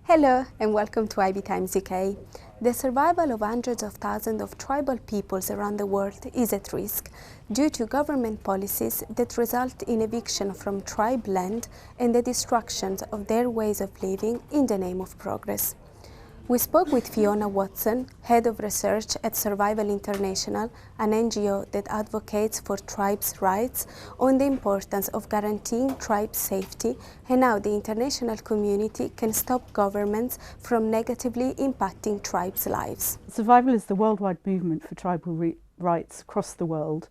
Hello and welcome to IBTimes UK. The survival of hundreds of thousands of tribal peoples around the world is at risk due to government policies that result in eviction from tribe land and the destruction of their ways of living in the name of progress. We spoke with Fiona Watson, Head of Research at Survival International, an NGO that advocates for tribes' rights, on the importance of guaranteeing tribe safety and how the international community can stop governments from negatively impacting tribes' lives. Survival is the worldwide movement for tribal rights across the world,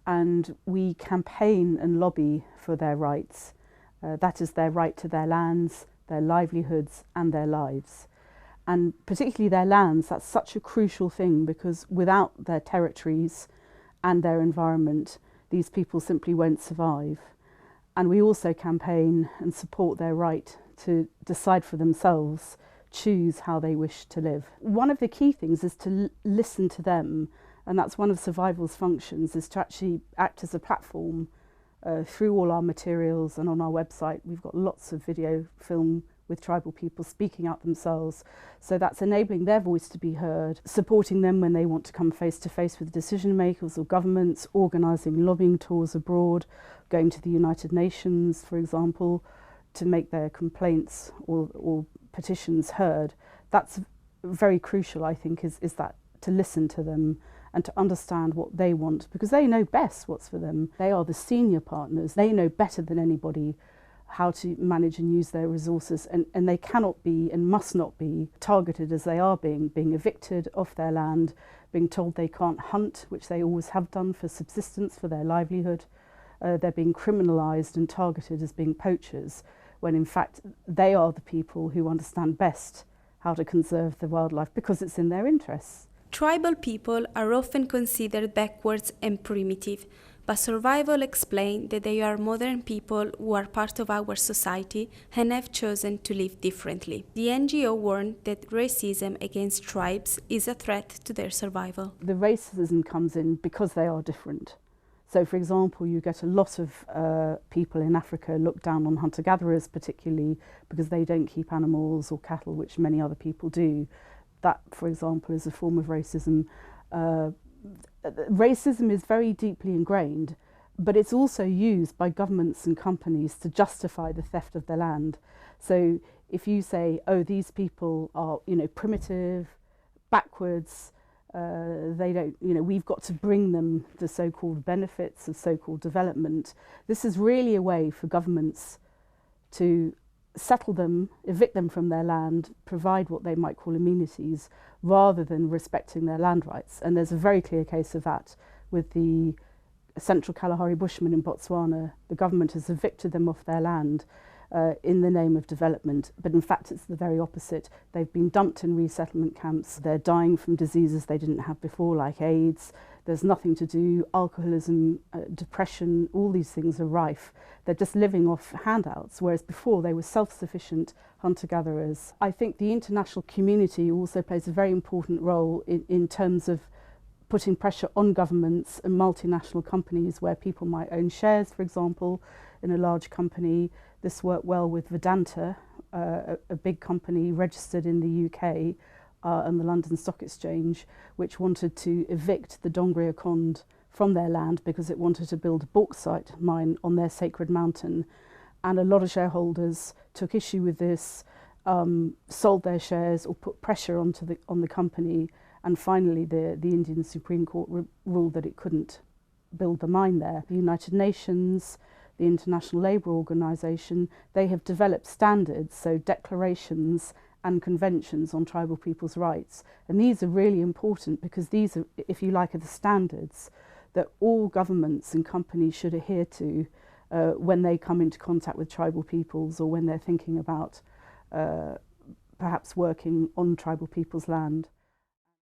and we campaign and lobby for their rights. That is their right to their lands, their livelihoods and their lives. And particularly their lands, that's such a crucial thing, because without their territories and their environment, these people simply won't survive. And we also campaign and support their right to decide for themselves, choose how they wish to live. One of the key things is to listen to them, and that's one of Survival's functions, is to actually act as a platform through all our materials. And on our website we've got lots of video film with tribal people speaking out themselves. So that's enabling their voice to be heard, supporting them when they want to come face to face with decision makers or governments, organising lobbying tours abroad, going to the United Nations, for example, to make their complaints or petitions heard. That's very crucial, I think, is that to listen to them and to understand what they want, because they know best what's for them. They are the senior partners. They know better than anybody how to manage and use their resources, and they cannot be and must not be targeted as they are being evicted off their land, being told they can't hunt, which they always have done for subsistence, for their livelihood. They're being criminalised and targeted as being poachers, when in fact they are the people who understand best how to conserve the wildlife, because it's in their interests. Tribal people are often considered backwards and primitive, but Survival explained that they are modern people who are part of our society and have chosen to live differently. The NGO warned that racism against tribes is a threat to their survival. The racism comes in because they are different. So, for example, you get a lot of people in Africa look down on hunter-gatherers, particularly because they don't keep animals or cattle, which many other people do. That, for example, is a form of racism. Racism is very deeply ingrained, but it's also used by governments and companies to justify the theft of their land. So if you say, oh, these people are, primitive, backwards, they don't, we've got to bring them the so-called benefits of so-called development. This is really a way for governments to settle them, evict them from their land, provide what they might call amenities, rather than respecting their land rights. And there's a very clear case of that with the Central Kalahari Bushmen in Botswana. The government has evicted them off their land in the name of development, but in fact it's the very opposite. They've been dumped in resettlement camps. They're dying from diseases they didn't have before, like AIDS. There's nothing to do. Alcoholism, depression, all these things are rife. They're just living off handouts, whereas before they were self-sufficient hunter-gatherers. I think the international community also plays a very important role in terms of putting pressure on governments and multinational companies where people might own shares, for example, in a large company. This worked well with Vedanta, a big company registered in the UK and the London Stock Exchange, which wanted to evict the Dongria Khond from their land because it wanted to build a bauxite mine on their sacred mountain. And a lot of shareholders took issue with this, sold their shares or put pressure on the company, and finally the Indian Supreme Court ruled that it couldn't build the mine there. The United Nations, the International Labour Organization, they have developed standards, so declarations and conventions on tribal people's rights. And these are really important because these are, if you like, are the standards that all governments and companies should adhere to when they come into contact with tribal peoples, or when they're thinking about perhaps working on tribal people's land.